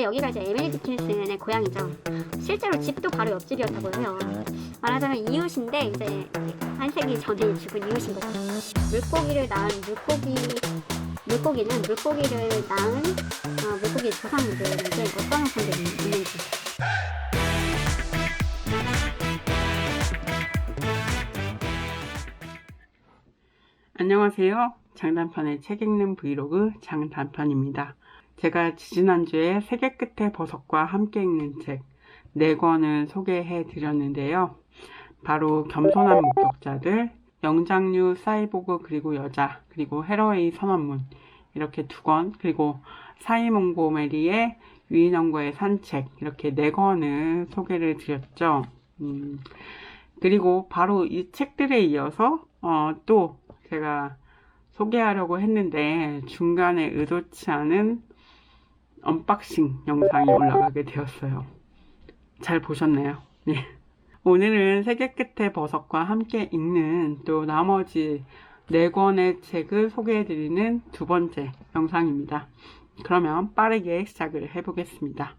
근데 여기가 이제 에밀리 디킨슨의 고향이죠. 실제로 집도 바로 옆집이었다고 해요. 말하자면 이웃인데 이제 한 세기 전에 죽은 이웃인 거죠. 물고기를 낳은 물고기는 물고기를 낳은 물고기 조상들에게 어떤 성들이 있는지. 안녕하세요. 장단편의 책 읽는 브이로그 장단편입니다. 제가 지지난주에 세계 끝의 버섯과 함께 읽는 책 4권을 소개해 드렸는데요. 바로 겸손한 목격자들, 영장류 사이보그 그리고 여자, 그리고 헤러웨이 선언문 이렇게 2권, 그리고 사이 몽고메리의 유인원과의 산책 이렇게 4권을 소개를 드렸죠. 그리고 바로 이 책들에 이어서 또 제가 소개하려고 했는데 중간에 의도치 않은 언박싱 영상이 올라가게 되었어요. 잘 보셨나요? 네. 오늘은 세계 끝의 버섯과 함께 읽는 또 나머지 4권의 책을 소개해드리는 2번째 영상입니다. 그러면 빠르게 시작을 해보겠습니다.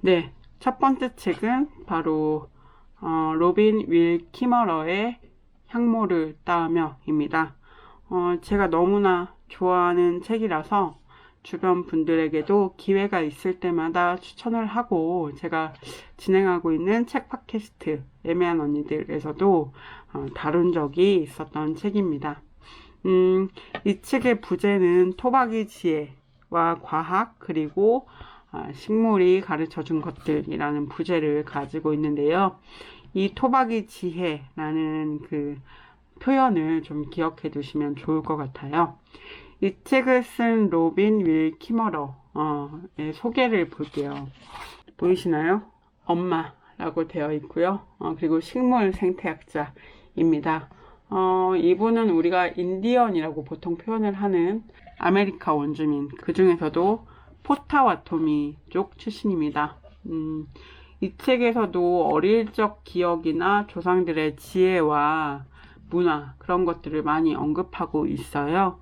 네. 첫 번째 책은 바로 로빈 윌 키머러의 향모를 따으며입니다. 제가 너무나 좋아하는 책이라서 주변 분들에게도 기회가 있을 때마다 추천을 하고 제가 진행하고 있는 책 팟캐스트 애매한 언니들에서도 다룬 적이 있었던 책입니다. 이 책의 부제는 토박이 지혜와 과학 그리고 식물이 가르쳐준 것들이라는 부제를 가지고 있는데요. 이 토박이 지혜라는 그 표현을 좀 기억해 두시면 좋을 것 같아요. 이 책을 쓴 로빈 윌 키머러의 소개를 볼게요. 보이시나요? 엄마라고 되어 있고요. 그리고 식물 생태학자입니다. 이분은 우리가 인디언이라고 보통 표현을 하는 아메리카 원주민, 그 중에서도 포타와토미 쪽 출신입니다. 이 책에서도 어릴 적 기억이나 조상들의 지혜와 문화 그런 것들을 많이 언급하고 있어요.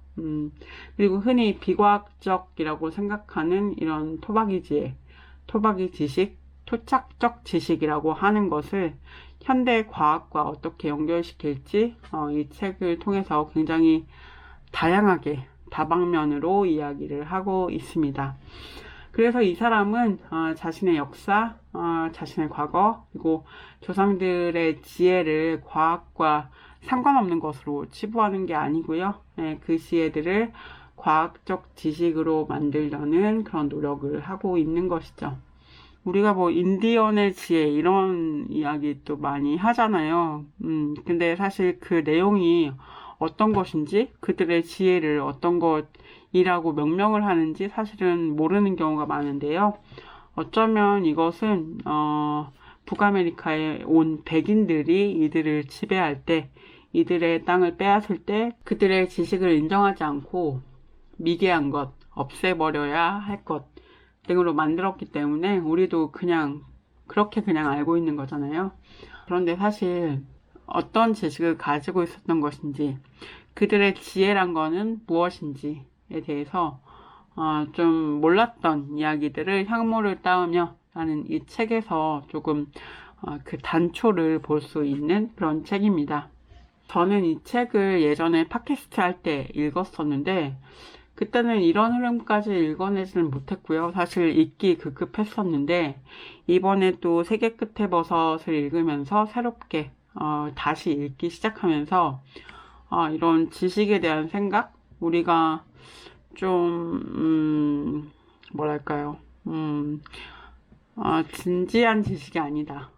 그리고 흔히 비과학적이라고 생각하는 이런 토박이 지혜, 토박이 지식, 토착적 지식이라고 하는 것을 현대 과학과 어떻게 연결시킬지 이 책을 통해서 굉장히 다양하게 다방면으로 이야기를 하고 있습니다. 그래서 이 사람은 자신의 역사, 자신의 과거, 그리고 조상들의 지혜를 과학과 상관없는 것으로 치부하는 게 아니고요. 그 지혜들을 과학적 지식으로 만들려는 그런 노력을 하고 있는 것이죠. 우리가 뭐 인디언의 지혜 이런 이야기 또 많이 하잖아요. 근데 사실 그 내용이 어떤 것인지 그들의 지혜를 어떤 것이라고 명명을 하는지 사실은 모르는 경우가 많은데요. 어쩌면 이것은 북아메리카에 온 백인들이 이들을 지배할 때 이들의 땅을 빼앗을 때 그들의 지식을 인정하지 않고 미개한 것, 없애버려야 할 것 등으로 만들었기 때문에 우리도 그냥 그렇게 그냥 알고 있는 거잖아요. 그런데 사실 어떤 지식을 가지고 있었던 것인지 그들의 지혜란 거는 무엇인지에 대해서 좀 몰랐던 이야기들을 향모를 따으며 라는 이 책에서 조금 그 단초를 볼 수 있는 그런 책입니다. 저는 이 책을 예전에 팟캐스트 할 때 읽었었는데 그때는 이런 흐름까지 읽어내지는 못했고요. 사실 읽기 급급했었는데 이번에 또 세계 끝의 버섯을 읽으면서 새롭게 다시 읽기 시작하면서 이런 지식에 대한 생각, 우리가 좀 뭐랄까요, 진지한 지식이 아니다.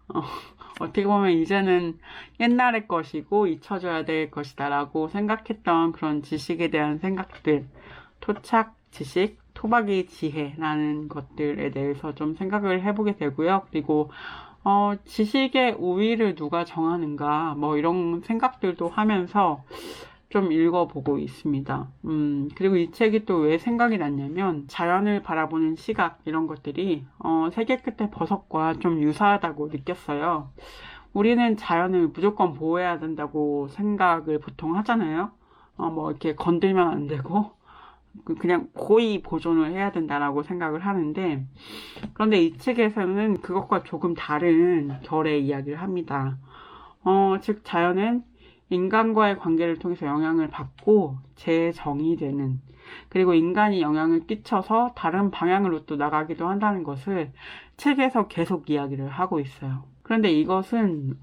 어떻게 보면 이제는 옛날의 것이고 잊혀져야 될 것이다 라고 생각했던 그런 지식에 대한 생각들, 토착 지식, 토박이 지혜라는 것들에 대해서 좀 생각을 해보게 되고요. 그리고 지식의 우위를 누가 정하는가 뭐 이런 생각들도 하면서 좀 읽어보고 있습니다. 그리고 이 책이 또 왜 생각이 났냐면 자연을 바라보는 시각 이런 것들이 세계 끝의 버섯과 좀 유사하다고 느꼈어요. 우리는 자연을 무조건 보호해야 된다고 생각을 보통 하잖아요. 뭐 이렇게 건들면 안 되고 그냥 고의 보존을 해야 된다라고 생각을 하는데, 그런데 이 책에서는 그것과 조금 다른 결의 이야기를 합니다. 즉 자연은 인간과의 관계를 통해서 영향을 받고 재정의되는, 그리고 인간이 영향을 끼쳐서 다른 방향으로 또 나가기도 한다는 것을 책에서 계속 이야기를 하고 있어요. 그런데 이것은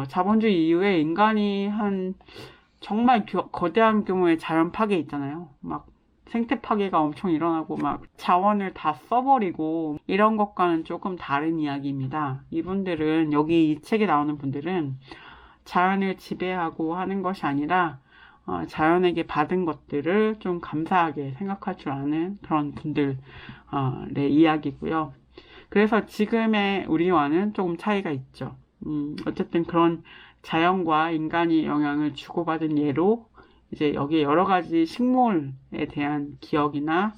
자본주의 이후에 인간이 한 정말 거대한 규모의 자연 파괴 있잖아요. 막 생태 파괴가 엄청 일어나고 막 자원을 다 써버리고 이런 것과는 조금 다른 이야기입니다. 이분들은, 여기 이 책에 나오는 분들은 자연을 지배하고 하는 것이 아니라 자연에게 받은 것들을 좀 감사하게 생각할 줄 아는 그런 분들의 이야기고요. 그래서 지금의 우리와는 조금 차이가 있죠. 어쨌든 그런 자연과 인간이 영향을 주고받은 예로 이제 여기에 여러 가지 식물에 대한 기억이나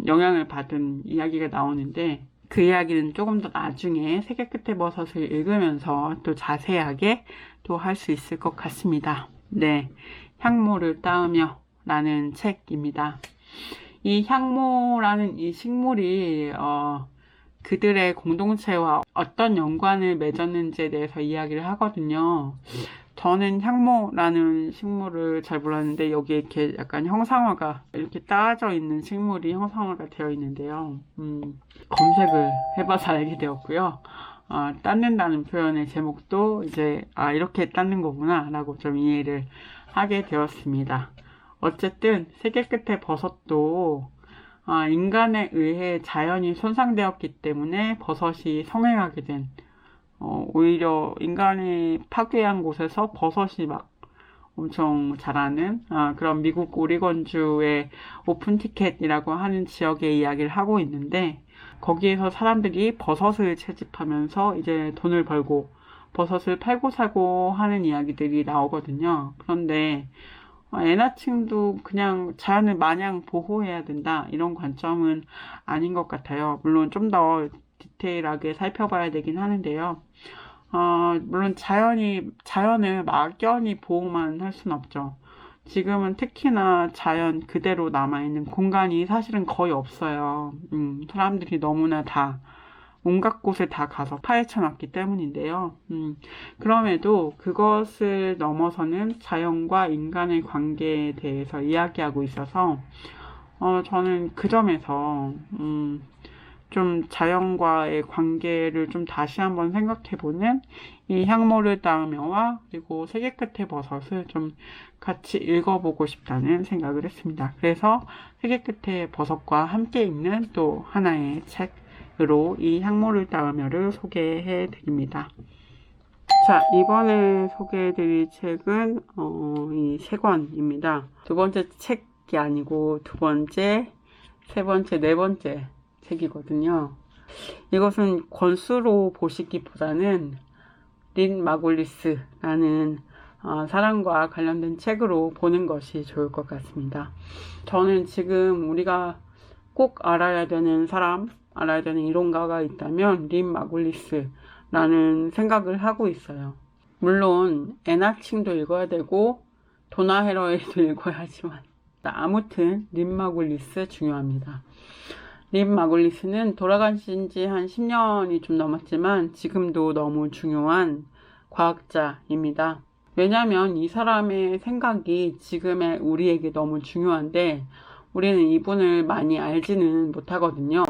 영향을 받은 이야기가 나오는데, 그 이야기는 조금 더 나중에 세계 끝의 버섯을 읽으면서 또 자세하게 또 할 수 있을 것 같습니다. 네, 향모를 따으며 라는 책입니다. 이 향모라는 이 식물이 그들의 공동체와 어떤 연관을 맺었는지에 대해서 이야기를 하거든요. 저는 향모라는 식물을 잘 몰랐는데, 여기에 이렇게 약간 형상화가 이렇게 따져 있는 식물이 형상화가 되어 있는데요. 검색을 해봐서 알게 되었고요. 땄는다는 표현의 제목도 이제 이렇게 땄는 거구나 라고 좀 이해를 하게 되었습니다. 어쨌든 세계 끝의 버섯도 인간에 의해 자연이 손상되었기 때문에 버섯이 성행하게 된, 오히려 인간이 파괴한 곳에서 버섯이 막 엄청 자라는 그런 미국 오리건주의 오픈 티켓이라고 하는 지역의 이야기를 하고 있는데, 거기에서 사람들이 버섯을 채집하면서 이제 돈을 벌고 버섯을 팔고 사고 하는 이야기들이 나오거든요. 그런데 애나층도 그냥 자연을 마냥 보호해야 된다 이런 관점은 아닌 것 같아요. 물론 좀 더 디테일하게 살펴봐야 되긴 하는데요. 물론 자연을 막연히 보호만 할 수는 없죠. 지금은 특히나 자연 그대로 남아있는 공간이 사실은 거의 없어요. 사람들이 너무나 다 온갖 곳에 다 가서 파헤쳐놨기 때문인데요. 그럼에도 그것을 넘어서는 자연과 인간의 관계에 대해서 이야기하고 있어서 저는 그 점에서 좀 자연과의 관계를 좀 다시 한번 생각해보는 이 향모를 따으며와 그리고 세계 끝의 버섯을 좀 같이 읽어보고 싶다는 생각을 했습니다. 그래서 세계 끝의 버섯과 함께 읽는 또 하나의 책으로 이 향모를 따으며를 소개해 드립니다. 자, 이번에 소개해드릴 책은 이 세 권입니다. 두 번째 책이 아니고 두 번째, 세 번째, 네 번째 책이거든요. 이것은 권수로 보시기보다는 린 마골리스라는 사람과 관련된 책으로 보는 것이 좋을 것 같습니다. 저는 지금 우리가 꼭 알아야 되는 사람, 알아야 되는 이론가가 있다면 린 마골리스라는 생각을 하고 있어요. 물론 애나칭도 읽어야 되고 도나 헤러웨이도 읽어야 하지만 아무튼 린 마골리스 중요합니다. 린 마골리스는 돌아가신 지 한 10년이 좀 넘었지만 지금도 너무 중요한 과학자입니다. 왜냐하면 이 사람의 생각이 지금의 우리에게 너무 중요한데 우리는 이분을 많이 알지는 못하거든요.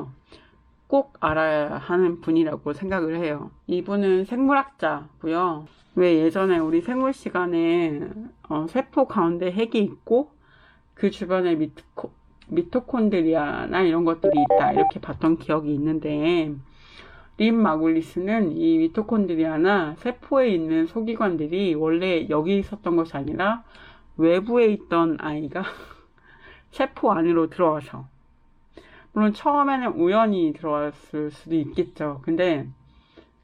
꼭 알아야 하는 분이라고 생각을 해요. 이분은 생물학자고요. 왜 예전에 우리 생물 시간에 세포 가운데 핵이 있고 그 주변에 미토콘드리아나 이런 것들이 있다 이렇게 봤던 기억이 있는데, 린 마골리스는 이 미토콘드리아나 세포에 있는 소기관들이 원래 여기 있었던 것이 아니라 외부에 있던 아이가 세포 안으로 들어와서, 물론 처음에는 우연히 들어왔을 수도 있겠죠. 근데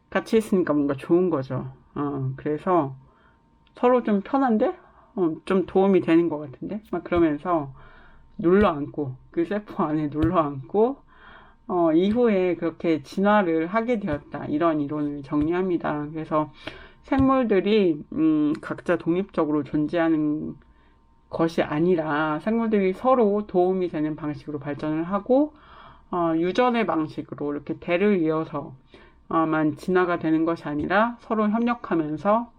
같이 있으니까 뭔가 좋은 거죠. 그래서 서로 좀 편한데 좀 도움이 되는 것 같은데 막 그러면서 눌러앉고 그 세포 안에 눌러앉고 이후에 그렇게 진화를 하게 되었다 이런 이론을 정리합니다. 그래서 생물들이 각자 독립적으로 존재하는 것이 아니라 생물들이 서로 도움이 되는 방식으로 발전을 하고 유전의 방식으로 이렇게 대를 이어서만 진화가 되는 것이 아니라 서로 협력하면서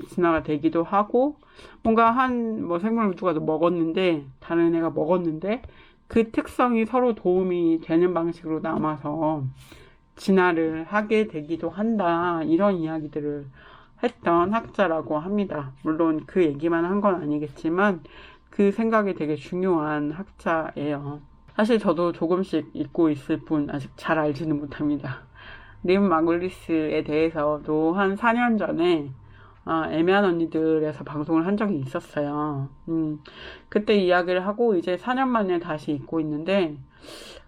진화가 되기도 하고, 뭔가 뭐 생물을 누가 먹었는데 다른 애가 먹었는데 그 특성이 서로 도움이 되는 방식으로 남아서 진화를 하게 되기도 한다, 이런 이야기들을 했던 학자라고 합니다. 물론 그 얘기만 한 건 아니겠지만 그 생각이 되게 중요한 학자예요. 사실 저도 조금씩 읽고 있을 뿐 아직 잘 알지는 못합니다. 림 마글리스에 대해서도 한 4년 전에 애매한 언니들에서 방송을 한 적이 있었어요. 그때 이야기를 하고 이제 4년 만에 다시 읽고 있는데,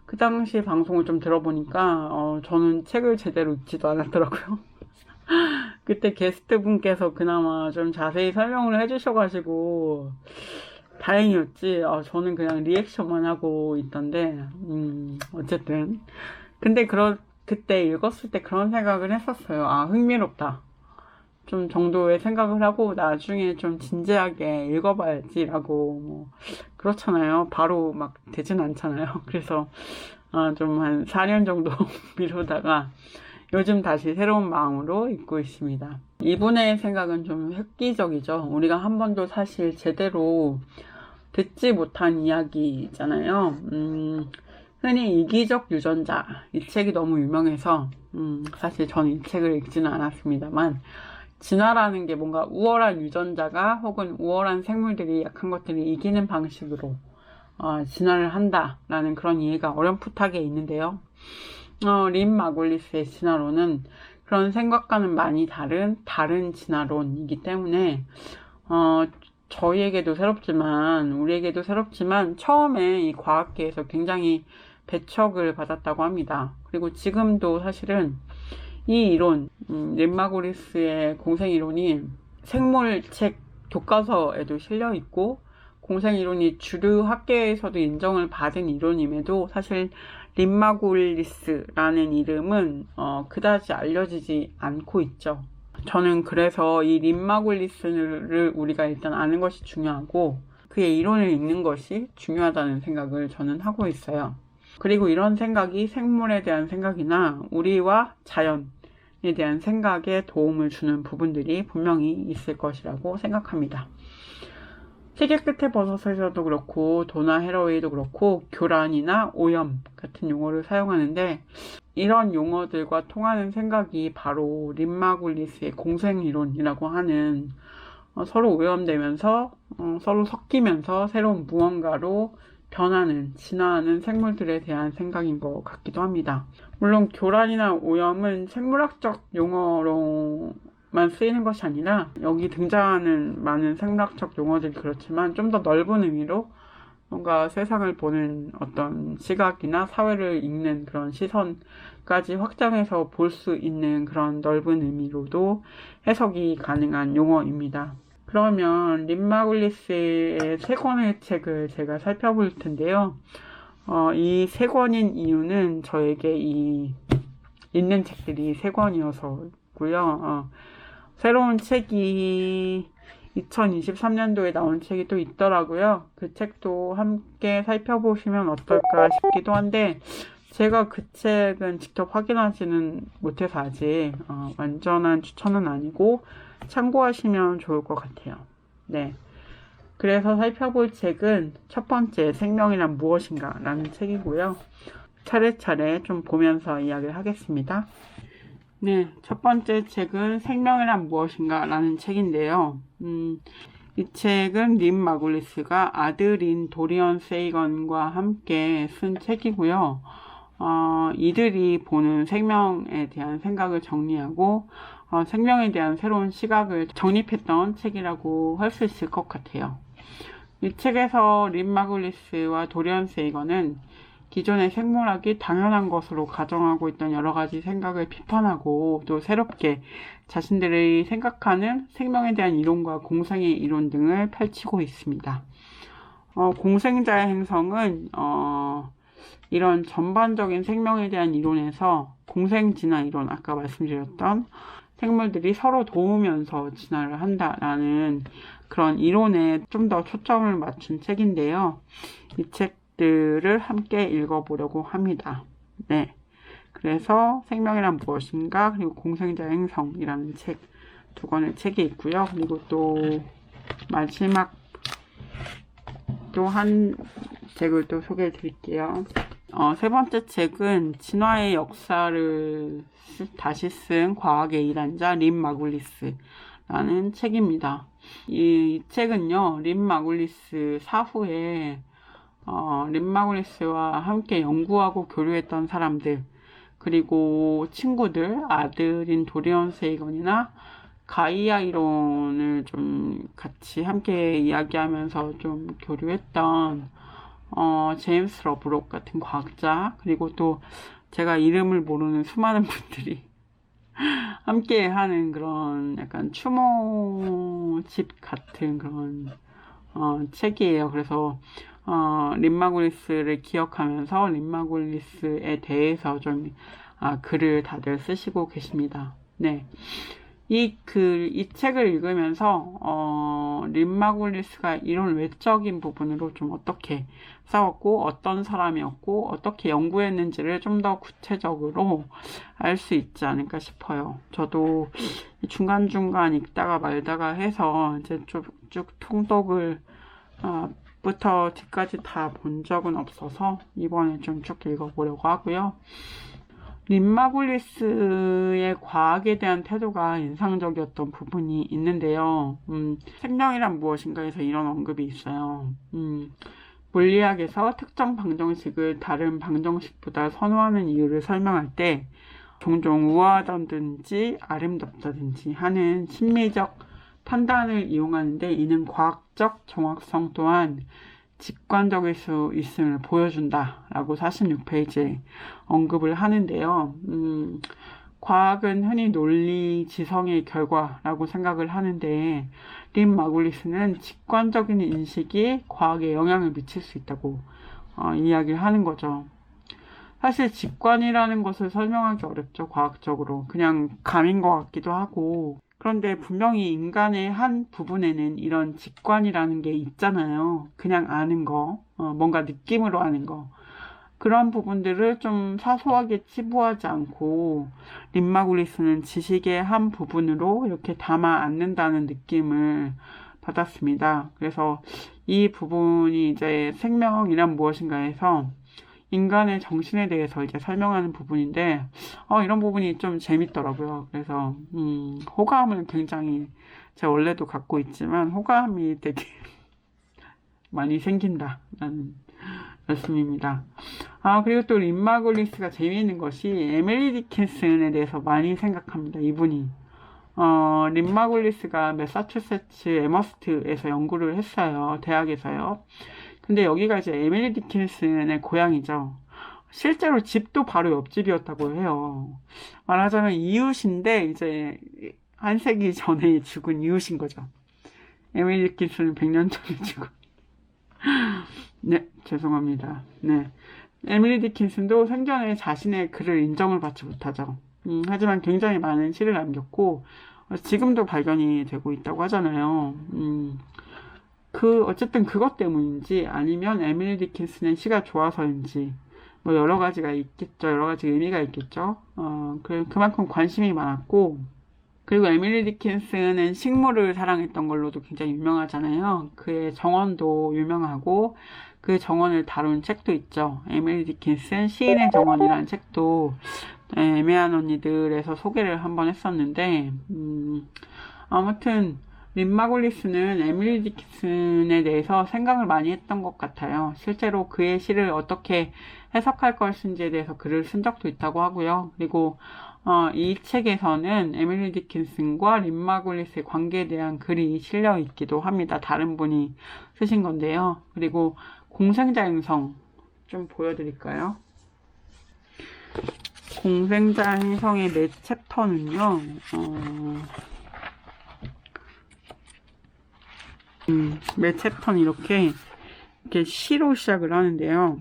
그 당시 방송을 좀 들어보니까 저는 책을 제대로 읽지도 않았더라고요. 그때 게스트 분께서 그나마 좀 자세히 설명을 해주셔가지고 다행이었지. 저는 그냥 리액션만 하고 있던데, 어쨌든. 근데 그때 읽었을 때 그런 생각을 했었어요. 흥미롭다. 좀 정도의 생각을 하고 나중에 좀 진지하게 읽어봐야지라고. 뭐 그렇잖아요. 바로 막 되진 않잖아요. 그래서 좀 한 4년 정도 미루다가 요즘 다시 새로운 마음으로 읽고 있습니다. 이분의 생각은 좀 획기적이죠. 우리가 한 번도 사실 제대로 듣지 못한 이야기잖아요. 흔히 이기적 유전자, 이 책이 너무 유명해서 사실 저는 이 책을 읽지는 않았습니다만, 진화라는 게 뭔가 우월한 유전자가 혹은 우월한 생물들이 약한 것들이 이기는 방식으로 진화를 한다라는 그런 이해가 어렴풋하게 있는데요. 림 마골리스의 진화론은 그런 생각과는 많이 다른 진화론이기 때문에 저희에게도 새롭지만 우리에게도 새롭지만 처음에 이 과학계에서 굉장히 배척을 받았다고 합니다. 그리고 지금도 사실은 이 이론, 림 마골리스의 공생이론이 생물책 교과서에도 실려 있고 공생이론이 주류 학계에서도 인정을 받은 이론임에도 사실 림 마골리스라는 이름은 그다지 알려지지 않고 있죠. 저는 그래서 이 림 마골리스를 우리가 일단 아는 것이 중요하고 그의 이론을 읽는 것이 중요하다는 생각을 저는 하고 있어요. 그리고 이런 생각이 생물에 대한 생각이나 우리와 자연에 대한 생각에 도움을 주는 부분들이 분명히 있을 것이라고 생각합니다. 시계 끝에 버섯에서도 그렇고 도나 해러웨이도 그렇고 교란이나 오염 같은 용어를 사용하는데, 이런 용어들과 통하는 생각이 바로 림 마골리스의 공생이론이라고 하는 서로 오염되면서 서로 섞이면서 새로운 무언가로 변하는, 진화하는 생물들에 대한 생각인 것 같기도 합니다. 물론 교란이나 오염은 생물학적 용어로만 쓰이는 것이 아니라 여기 등장하는 많은 생물학적 용어들이 그렇지만 좀 더 넓은 의미로 뭔가 세상을 보는 어떤 시각이나 사회를 읽는 그런 시선까지 확장해서 볼 수 있는 그런 넓은 의미로도 해석이 가능한 용어입니다. 그러면 림 마골리스의 세 권의 책을 제가 살펴볼 텐데요. 이 세 권인 이유는 저에게 이 읽는 책들이 세 권이어서고요. 새로운 책이 2023년도에 나온 책이 또 있더라고요. 그 책도 함께 살펴보시면 어떨까 싶기도 한데, 제가 그 책은 직접 확인하지는 못해서 아직 완전한 추천은 아니고 참고하시면 좋을 것 같아요. 네. 그래서 살펴볼 책은 첫 번째, 생명이란 무엇인가 라는 책이고요. 차례차례 좀 보면서 이야기를 하겠습니다. 네, 첫 번째 책은 생명이란 무엇인가 라는 책인데요. 이 책은 림 마골리스가 아들인 도리언 세이건과 함께 쓴 책이고요. 이들이 보는 생명에 대한 생각을 정리하고 생명에 대한 새로운 시각을 정립했던 책이라고 할 수 있을 것 같아요. 이 책에서 림 마골리스와 도리언 세이건은 기존의 생물학이 당연한 것으로 가정하고 있던 여러 가지 생각을 비판하고 또 새롭게 자신들이 생각하는 생명에 대한 이론과 공생의 이론 등을 펼치고 있습니다. 공생자의 행성은 이런 전반적인 생명에 대한 이론에서 공생진화 이론, 아까 말씀드렸던 생물들이 서로 도우면서 진화를 한다라는 그런 이론에 좀 더 초점을 맞춘 책인데요. 이 책들을 함께 읽어보려고 합니다. 네. 그래서 생명이란 무엇인가, 그리고 공생자 행성이라는 책 두 권의 책이 있고요. 그리고 또 마지막 또 한 책을 또 소개해 드릴게요. 세 번째 책은 진화의 역사를 다시 쓴 과학의 일환자 린 마굴리스라는 책입니다. 이 책은요, 린 마굴리스 사후에 린 마굴리스와 함께 연구하고 교류했던 사람들, 그리고 친구들, 아들인 도리언 세이건이나 가이아 이론을 좀 같이 함께 이야기하면서 좀 교류했던 제임스 러브록 같은 과학자, 그리고 또 제가 이름을 모르는 수많은 분들이 함께 하는 그런 약간 추모집 같은 그런 책이에요. 그래서 린 마굴리스를 기억하면서 린 마굴리스에 대해서 좀 글을 다들 쓰시고 계십니다. 네. 이 책을 읽으면서, 린 마굴리스가 이런 외적인 부분으로 좀 어떻게 싸웠고, 어떤 사람이었고, 어떻게 연구했는지를 좀 더 구체적으로 알 수 있지 않을까 싶어요. 저도 중간중간 읽다가 말다가 해서 이제 쭉 통독을, 부터 뒤까지 다 본 적은 없어서 이번에 좀 쭉 읽어보려고 하고요. 린 마굴리스의 과학에 대한 태도가 인상적이었던 부분이 있는데요. 생명이란 무엇인가에서 이런 언급이 있어요. 물리학에서 특정 방정식을 다른 방정식보다 선호하는 이유를 설명할 때 종종 우아하다든지 아름답다든지 하는 심리적 판단을 이용하는데 이는 과학적 정확성 또한 직관적일 수 있음을 보여준다 라고 46페이지에 언급을 하는데요. 과학은 흔히 논리 지성의 결과라고 생각을 하는데 린 마굴리스는 직관적인 인식이 과학에 영향을 미칠 수 있다고 이야기를 하는 거죠. 사실 직관이라는 것을 설명하기 어렵죠. 과학적으로. 그냥 감인 것 같기도 하고. 그런데 분명히 인간의 한 부분에는 이런 직관이라는 게 있잖아요. 그냥 아는 거, 뭔가 느낌으로 아는 거. 그런 부분들을 좀 사소하게 치부하지 않고 린 마굴리스는 지식의 한 부분으로 이렇게 담아 안는다는 느낌을 받았습니다. 그래서 이 부분이 이제 생명이란 무엇인가에서 인간의 정신에 대해서 이제 설명하는 부분인데, 이런 부분이 좀 재밌더라고요. 그래서, 호감을 굉장히, 제가 원래도 갖고 있지만, 호감이 되게 많이 생긴다라는 말씀입니다. 그리고 또 린 마굴리스가 재미있는 것이 에밀리 디킨슨에 대해서 많이 생각합니다. 이분이. 린 마굴리스가 매사추세츠 에머스트에서 연구를 했어요. 대학에서요. 근데 여기가 이제 에밀리 디킨슨의 고향이죠. 실제로 집도 바로 옆집이었다고 해요. 말하자면 이웃인데 이제 한 세기 전에 죽은 이웃인 거죠. 에밀리 디킨슨은 100년 전에 죽은. 네, 죄송합니다. 네. 에밀리 디킨슨도 생전에 자신의 글을 인정을 받지 못하죠. 하지만 굉장히 많은 시를 남겼고 지금도 발견이 되고 있다고 하잖아요. 어쨌든 그것 때문인지 아니면 에밀리 디킨슨의 시가 좋아서인지 뭐 여러 가지가 있겠죠. 여러 가지 의미가 있겠죠. 그만큼 관심이 많았고 그리고 에밀리 디킨슨은 식물을 사랑했던 걸로도 굉장히 유명하잖아요. 그의 정원도 유명하고 그 정원을 다룬 책도 있죠. 에밀리 디킨슨 시인의 정원이라는 책도 애매한 언니들에서 소개를 한번 했었는데 아무튼 린 마굴리스는 에밀리 디킨슨에 대해서 생각을 많이 했던 것 같아요. 실제로 그의 시를 어떻게 해석할 것인지에 대해서 글을 쓴 적도 있다고 하고요. 그리고 이 책에서는 에밀리 디킨슨과 린 마굴리스의 관계에 대한 글이 실려 있기도 합니다. 다른 분이 쓰신 건데요. 그리고 공생자 행성 좀 보여드릴까요? 공생자 행성의 매 챕터는요. 매 챕터는 이렇게 시로 시작을 하는데요.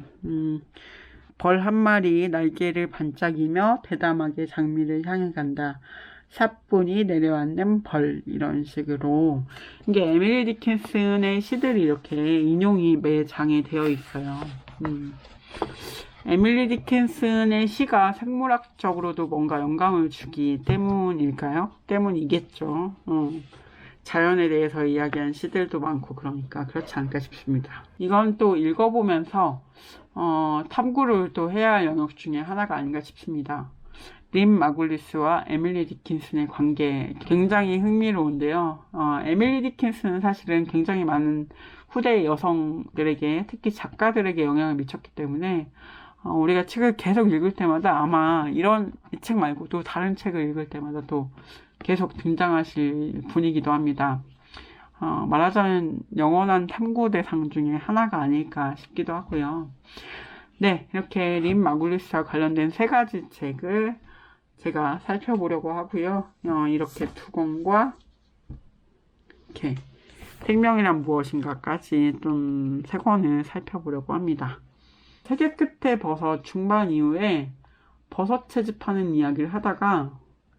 벌 한 마리 날개를 반짝이며 대담하게 장미를 향해 간다. 사뿐히 내려앉는 벌 이런 식으로 이게 에밀리 디킨슨의 시들이 이렇게 인용이 매 장에 되어 있어요. 에밀리 디킨슨의 시가 생물학적으로도 뭔가 영감을 주기 때문일까요? 때문이겠죠. 자연에 대해서 이야기한 시들도 많고 그러니까 그렇지 않을까 싶습니다. 이건 또 읽어보면서 탐구를 또 해야 할 영역 중에 하나가 아닌가 싶습니다. 린 마굴리스와 에밀리 디킨슨의 관계 굉장히 흥미로운데요. 에밀리 디킨슨은 사실은 굉장히 많은 후대 여성들에게 특히 작가들에게 영향을 미쳤기 때문에 우리가 책을 계속 읽을 때마다 아마 이 책 말고도 다른 책을 읽을 때마다 또 계속 등장하실 분이기도 합니다. 말하자면 영원한 탐구 대상 중에 하나가 아닐까 싶기도 하고요. 네, 이렇게 린 마굴리스와 관련된 3가지 책을 제가 살펴보려고 하고요. 이렇게 두 권과 이렇게 생명이란 무엇인가까지 좀 3권을 살펴보려고 합니다. 세계 끝에 버섯 중반 이후에 버섯 채집하는 이야기를 하다가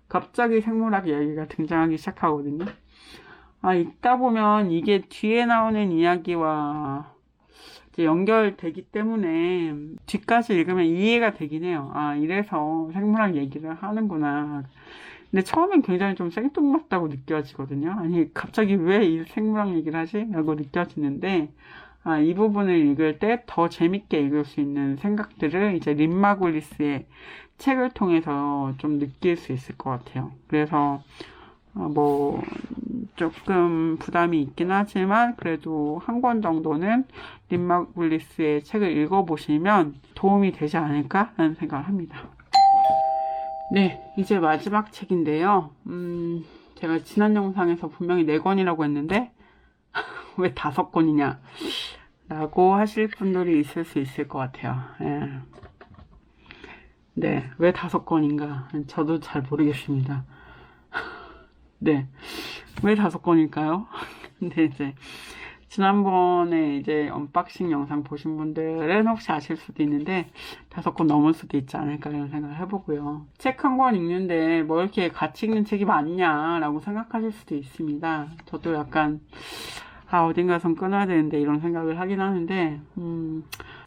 갑자기 생물학 이야기가 등장하기 시작하거든요. 읽다 보면 이게 뒤에 나오는 이야기와 이제 연결되기 때문에 뒤까지 읽으면 이해가 되긴 해요. 이래서 생물학 얘기를 하는구나. 근데 처음엔 굉장히 좀 생뚱맞다고 느껴지거든요. 아니, 갑자기 왜 이 생물학 얘기를 하지? 라고 느껴지는데, 이 부분을 읽을 때 더 재밌게 읽을 수 있는 생각들을 이제 린 마굴리스의 책을 통해서 좀 느낄 수 있을 것 같아요. 그래서, 조금 부담이 있긴 하지만, 그래도 한 권 정도는 린 마굴리스의 책을 읽어보시면 도움이 되지 않을까라는 생각을 합니다. 네, 이제 마지막 책인데요. 제가 지난 영상에서 분명히 4권이라고 했는데, 왜 5권이냐? 라고 하실 분들이 있을 수 있을 것 같아요. 네, 왜 5권인가? 저도 잘 모르겠습니다. 네, 왜 5권일까요? 근데 이제, 지난번에 이제 언박싱 영상 보신 분들은 혹시 아실 수도 있는데 5권 넘을 수도 있지 않을까 이런 생각을 해보고요. 책 한 권 읽는데 뭐 이렇게 같이 읽는 책이 많냐라고 생각하실 수도 있습니다. 저도 약간 어딘가선 끊어야 되는데 이런 생각을 하긴 하는데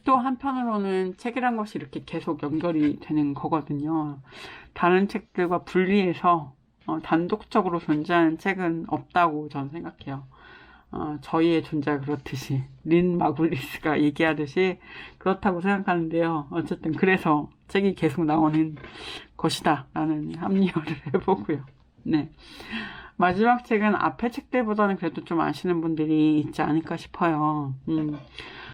또 한편으로는 책이란 것이 이렇게 계속 연결이 되는 거거든요. 다른 책들과 분리해서 단독적으로 존재하는 책은 없다고 저는 생각해요. 저희의 존재가 그렇듯이 린 마굴리스가 얘기하듯이 그렇다고 생각하는데요. 어쨌든 그래서 책이 계속 나오는 것이다 라는 합리화를 해보고요. 네, 마지막 책은 앞의 책들보다는 그래도 좀 아시는 분들이 있지 않을까 싶어요.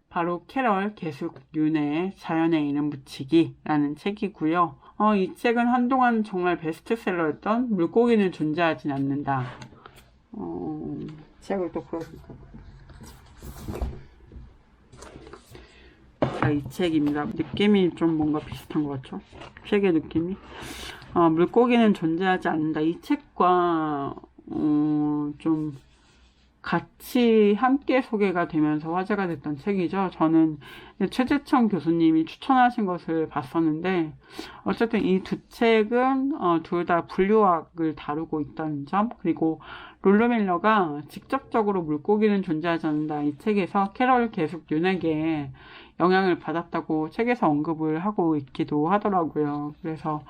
바로 캐럴 계숙 윤의 자연의 이름 붙이기 라는 책이고요. 이 책은 한동안 정말 베스트셀러였던 물고기는 존재하진 않는다. 책을 또 풀어줄까. 이 책입니다. 느낌이 좀 뭔가 비슷한 것 같죠? 책의 느낌이. 물고기는 존재하지 않는다. 이 책과 좀 같이 함께 소개가 되면서 화제가 됐던 책이죠. 저는 최재청 교수님이 추천하신 것을 봤었는데 어쨌든 이 두 책은 둘 다 분류학을 다루고 있다는 점, 그리고 롤로 밀러가 직접적으로 물고기는 존재하지 않는다 이 책에서 캐럴 계숙 윤에게 영향을 받았다고 책에서 언급을 하고 있기도 하더라고요. 그래서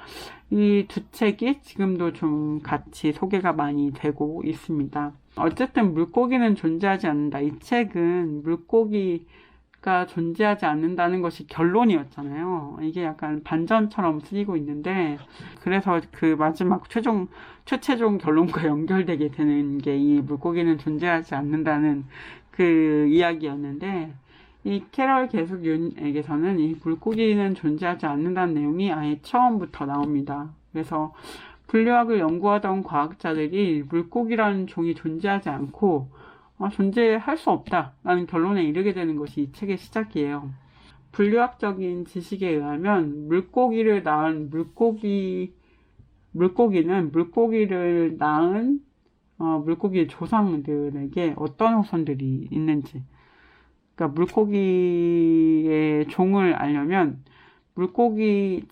이 두 책이 지금도 좀 같이 소개가 많이 되고 있습니다. 어쨌든 물고기는 존재하지 않는다. 이 책은 물고기가 존재하지 않는다는 것이 결론이었잖아요. 이게 약간 반전처럼 쓰이고 있는데, 그래서 그 마지막 최최종 결론과 연결되게 되는 게 이 물고기는 존재하지 않는다는 그 이야기였는데, 이 캐럴 계숙 윤에게서는 이 물고기는 존재하지 않는다는 내용이 아예 처음부터 나옵니다. 그래서 분류학을 연구하던 과학자들이 물고기라는 종이 존재하지 않고 존재할 수 없다라는 결론에 이르게 되는 것이 이 책의 시작이에요. 분류학적인 지식에 의하면 물고기를 낳은 물고기는 물고기를 낳은 물고기의 조상들에게 어떤 후손들이 있는지, 그러니까 물고기의 종을 알려면 물고기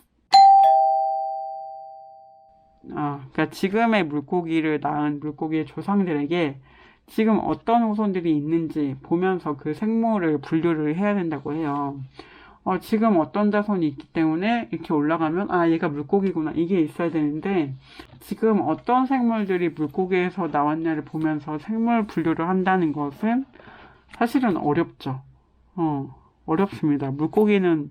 그러니까 지금의 물고기를 낳은 물고기의 조상들에게 지금 어떤 후손들이 있는지 보면서 그 생물을 분류를 해야 된다고 해요. 지금 어떤 자손이 있기 때문에 이렇게 올라가면 얘가 물고기구나 이게 있어야 되는데 지금 어떤 생물들이 물고기에서 나왔냐를 보면서 생물 분류를 한다는 것은 사실은 어렵죠. 어렵습니다. 물고기는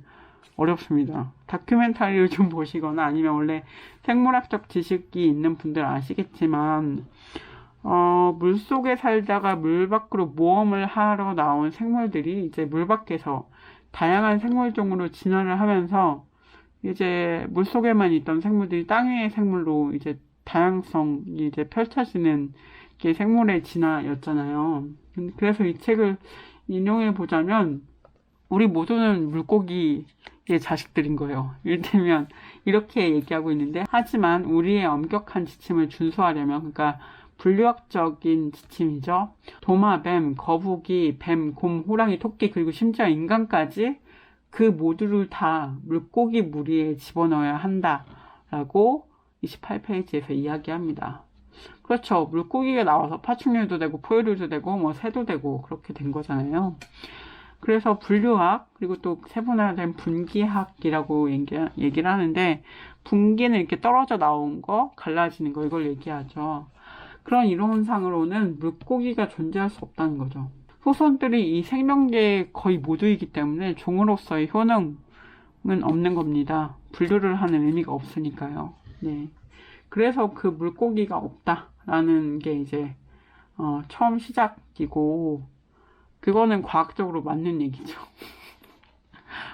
어렵습니다. 다큐멘터리를 좀 보시거나 아니면 원래 생물학적 지식이 있는 분들 아시겠지만 물속에 살다가 물 밖으로 모험을 하러 나온 생물들이 이제 물 밖에서 다양한 생물종으로 진화를 하면서 이제 물속에만 있던 생물들이 땅 위의 생물로 이제 다양성이 이제 펼쳐지는 게 생물의 진화였잖아요. 그래서 이 책을 인용해 보자면 우리 모두는 물고기의 자식들인 거예요. 이를테면 이렇게 얘기하고 있는데 하지만 우리의 엄격한 지침을 준수하려면 그러니까 분류학적인 지침이죠. 도마뱀, 거북이, 뱀, 곰, 호랑이, 토끼 그리고 심지어 인간까지 그 모두를 다 물고기 무리에 집어넣어야 한다라고 28페이지에서 이야기합니다. 그렇죠. 물고기가 나와서 파충류도 되고 포유류도 되고 뭐 새도 되고 그렇게 된 거잖아요. 그래서 분류학 그리고 또 세분화된 분기학이라고 얘기를 하는데 분기는 이렇게 떨어져 나온 거, 갈라지는 거 이걸 얘기하죠. 그런 이론상으로는 물고기가 존재할 수 없다는 거죠. 후손들이 이 생명계의 거의 모두이기 때문에 종으로서의 효능은 없는 겁니다. 분류를 하는 의미가 없으니까요. 네. 그래서 그 물고기가 없다라는 게 이제 처음 시작이고 그거는 과학적으로 맞는 얘기죠.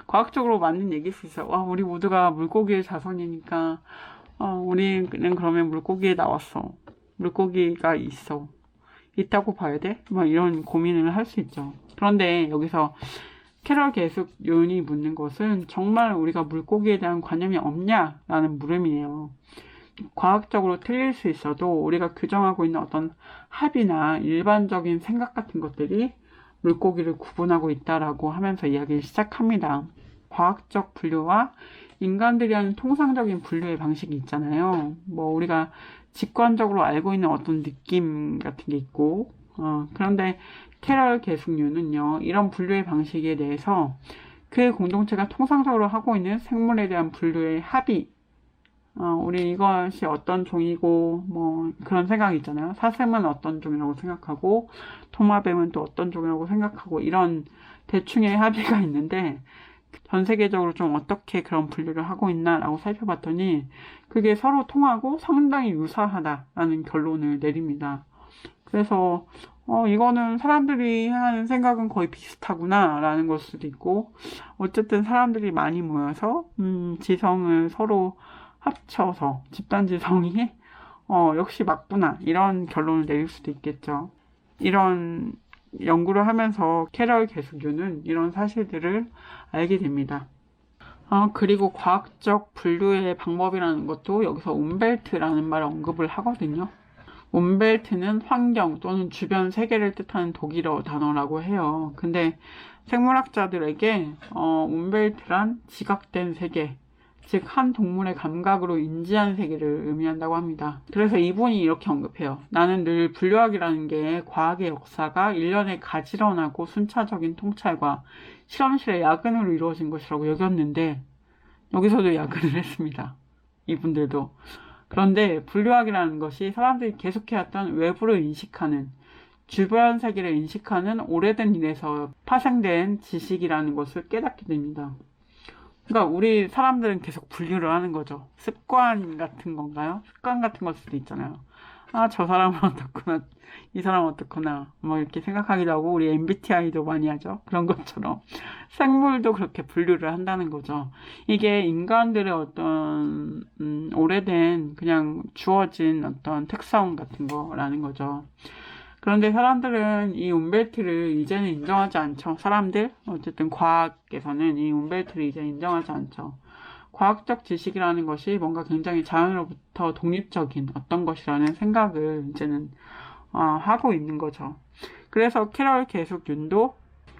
과학적으로 맞는 얘기일 수 있어요. 우리 모두가 물고기의 자손이니까 우리는 그러면 물고기에 나왔어. 물고기가 있다고 봐야 돼? 이런 고민을 할 수 있죠. 그런데 여기서 캐럴 개숙윤이 묻는 것은 정말 우리가 물고기에 대한 관념이 없냐라는 물음이에요. 과학적으로 틀릴 수 있어도 우리가 규정하고 있는 어떤 합의나 일반적인 생각 같은 것들이 물고기를 구분하고 있다라고 하면서 이야기를 시작합니다. 과학적 분류와 인간들이 하는 통상적인 분류의 방식이 있잖아요. 우리가 직관적으로 알고 있는 어떤 느낌 같은 게 있고, 그런데 캐럴 개숙류는요, 이런 분류의 방식에 대해서 그 공동체가 통상적으로 하고 있는 생물에 대한 분류의 합의, 우리 이것이 어떤 종이고, 그런 생각이 있잖아요. 사슴은 어떤 종이라고 생각하고, 도마뱀은 또 어떤 종이라고 생각하고, 이런 대충의 합의가 있는데, 전 세계적으로 좀 어떻게 그런 분류를 하고 있나라고 살펴봤더니, 그게 서로 통하고 상당히 유사하다라는 결론을 내립니다. 그래서, 이거는 사람들이 하는 생각은 거의 비슷하구나라는 걸 수도 있고, 어쨌든 사람들이 많이 모여서, 지성을 서로 합쳐서 집단 지성이 역시 맞구나 이런 결론을 내릴 수도 있겠죠. 이런 연구를 하면서 캐럴 개숙유는 이런 사실들을 알게 됩니다. 그리고 과학적 분류의 방법이라는 것도 여기서 움벨트라는 말을 언급을 하거든요. 움벨트는 환경 또는 주변 세계를 뜻하는 독일어 단어라고 해요. 근데 생물학자들에게 움벨트란 지각된 세계, 즉 한 동물의 감각으로 인지한 세계를 의미한다고 합니다. 그래서 이분이 이렇게 언급해요. 나는 늘 분류학이라는 게 과학의 역사가 일련의 가지런하고 순차적인 통찰과 실험실의 야근으로 이루어진 것이라고 여겼는데 여기서도 야근을 했습니다. 이분들도. 그런데 분류학이라는 것이 사람들이 계속해왔던 외부를 인식하는 주변 세계를 인식하는 오래된 일에서 파생된 지식이라는 것을 깨닫게 됩니다. 그러니까 우리 사람들은 계속 분류를 하는 거죠. 습관 같은 건가요? 습관 같은 걸 수도 있잖아요. 저 사람은 어떻구나, 이 사람은 어떻구나, 이렇게 생각하기도 하고, 우리 MBTI도 많이 하죠. 그런 것처럼. 생물도 그렇게 분류를 한다는 거죠. 이게 인간들의 어떤, 오래된, 그냥 주어진 어떤 특성 같은 거라는 거죠. 그런데 사람들은 이 움벨트를 이제는 인정하지 않죠. 사람들, 어쨌든 과학에서는 이 움벨트를 이제 인정하지 않죠. 과학적 지식이라는 것이 뭔가 굉장히 자연으로부터 독립적인 어떤 것이라는 생각을 이제는 하고 있는 거죠. 그래서 캐럴 개숙윤도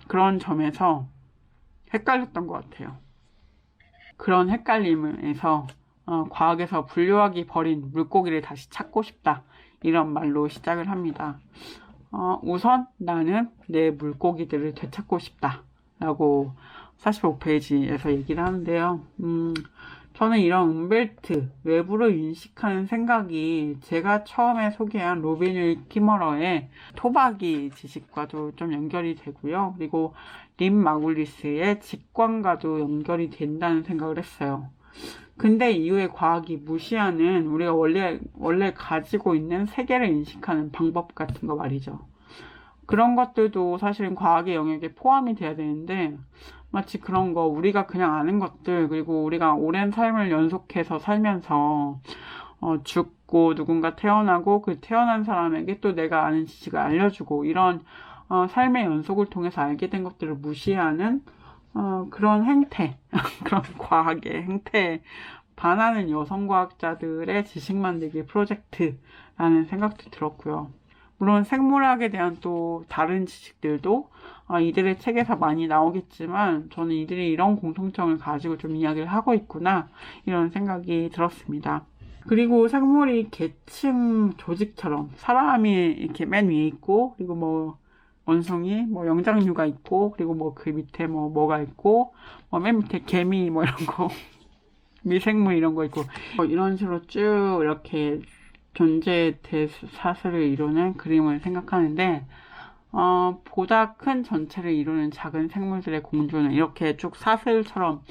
그런 점에서 헷갈렸던 것 같아요. 그런 헷갈림에서 과학에서 분류하기 버린 물고기를 다시 찾고 싶다. 이런 말로 시작을 합니다. 우선 나는 내 물고기들을 되찾고 싶다. 라고 45페이지에서 얘기를 하는데요. 저는 이런 움벨트, 외부를 인식하는 생각이 제가 처음에 소개한 로빈 키머러의 토박이 지식과도 좀 연결이 되고요. 그리고 림 마굴리스의 직관과도 연결이 된다는 생각을 했어요. 근대 이후의 과학이 무시하는 우리가 원래 가지고 있는 세계를 인식하는 방법 같은 거 말이죠. 그런 것들도 사실은 과학의 영역에 포함이 돼야 되는데 마치 그런 거 우리가 그냥 아는 것들 그리고 우리가 오랜 삶을 연속해서 살면서 죽고 누군가 태어나고 그 태어난 사람에게 또 내가 아는 지식을 알려주고 이런 삶의 연속을 통해서 알게 된 것들을 무시하는 그런 행태 그런 과학의 행태에 반하는 여성과학자들의 지식 만들기 프로젝트라는 생각도 들었고요. 물론 생물학에 대한 또 다른 지식들도 이들의 책에서 많이 나오겠지만 저는 이들이 이런 공통점을 가지고 좀 이야기를 하고 있구나 이런 생각이 들었습니다. 그리고 생물이 계층 조직처럼 사람이 이렇게 맨 위에 있고 그리고 뭐 원숭이, 뭐 영장류가 있고 그리고 뭐 그 밑에 뭐가 있고 맨 밑에 개미 뭐 이런 거 미생물 이런 거 있고 이런 식으로 쭉 이렇게 존재의 대사슬을 이루는 그림을 생각하는데 보다 큰 전체를 이루는 작은 생물들의 공존은 이렇게 쭉 사슬처럼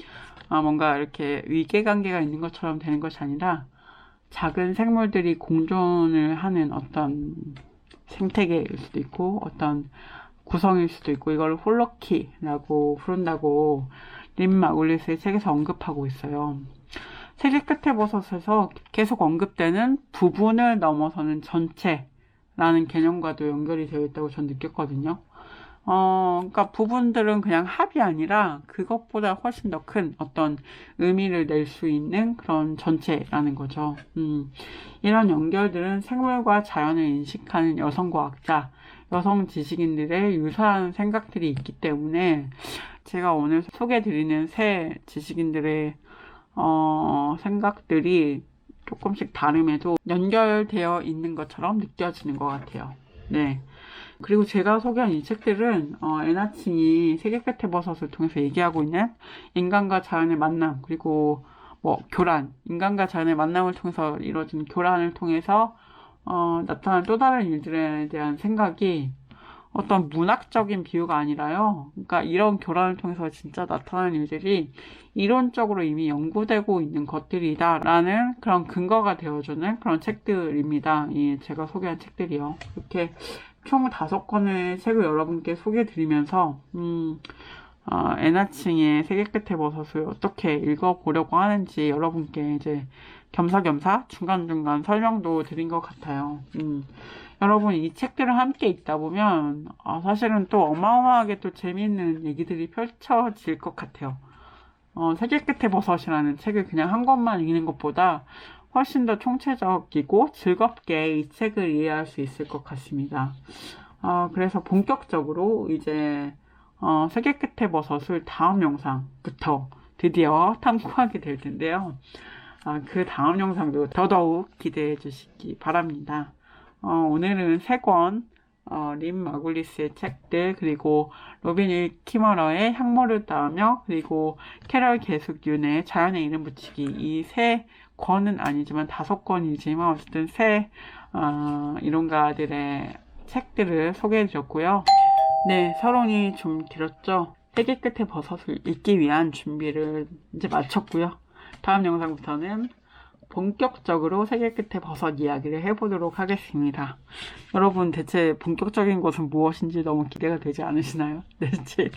뭔가 이렇게 위계관계가 있는 것처럼 되는 것이 아니라 작은 생물들이 공존을 하는 어떤 생태계일 수도 있고 어떤 구성일 수도 있고 이걸 홀로키라고 부른다고 림 마굴리스의 책에서 언급하고 있어요. 세계 끝에 버섯에서 계속 언급되는 부분을 넘어서는 전체라는 개념과도 연결이 되어 있다고 전 느꼈거든요. 그러니까 부분들은 그냥 합이 아니라 그것보다 훨씬 더 큰 어떤 의미를 낼 수 있는 그런 전체라는 거죠. 이런 연결들은 생물과 자연을 인식하는 여성과학자, 여성 지식인들의 유사한 생각들이 있기 때문에 제가 오늘 소개해드리는 새 지식인들의 생각들이 조금씩 다름에도 연결되어 있는 것처럼 느껴지는 것 같아요. 네. 그리고 제가 소개한 이 책들은 에나칭이 세계 끝의 버섯을 통해서 얘기하고 있는 인간과 자연의 만남 그리고 뭐 교란, 인간과 자연의 만남을 통해서 이루어진 교란을 통해서 나타난 또 다른 일들에 대한 생각이 어떤 문학적인 비유가 아니라요. 그러니까 이런 교란을 통해서 진짜 나타나는 일들이 이론적으로 이미 연구되고 있는 것들이다라는 그런 근거가 되어주는 그런 책들입니다. 제가 소개한 책들이요. 이렇게 총 5권의 책을 여러분께 소개해드리면서 에나칭의 세계 끝의 버섯을 어떻게 읽어보려고 하는지 여러분께 이제 겸사겸사 중간중간 설명도 드린 것 같아요. 여러분 이 책들을 함께 읽다 보면 사실은 또 어마어마하게 또 재미있는 얘기들이 펼쳐질 것 같아요. 세계 끝의 버섯이라는 책을 그냥 한 권만 읽는 것보다 훨씬 더 총체적이고 즐겁게 이 책을 이해할 수 있을 것 같습니다. 그래서 본격적으로 이제 세계 끝의 버섯을 다음 영상부터 드디어 탐구하게 될 텐데요. 그 다음 영상도 더더욱 기대해 주시기 바랍니다. 오늘은 3권 림 마굴리스의 책들 그리고 로빈 키머러의 향모를 따으며 그리고 캐럴 계숙윤의 자연의 이름 붙이기 이 3권은 아니지만 5권이지만 어쨌든 새 이론가들의 책들을 소개해 드렸고요. 네, 서론이 좀 길었죠. 세계 끝의 버섯을 읽기 위한 준비를 이제 마쳤고요. 다음 영상부터는 본격적으로 세계 끝의 버섯 이야기를 해보도록 하겠습니다. 여러분 대체 본격적인 것은 무엇인지 너무 기대가 되지 않으시나요? 대체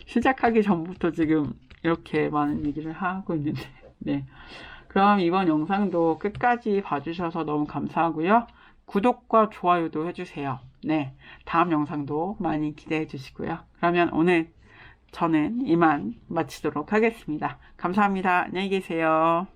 시작하기 전부터 지금 이렇게 많은 얘기를 하고 있는데 네. 그럼 이번 영상도 끝까지 봐주셔서 너무 감사하고요. 구독과 좋아요도 해주세요. 네, 다음 영상도 많이 기대해 주시고요. 그러면 오늘 저는 이만 마치도록 하겠습니다. 감사합니다. 안녕히 계세요.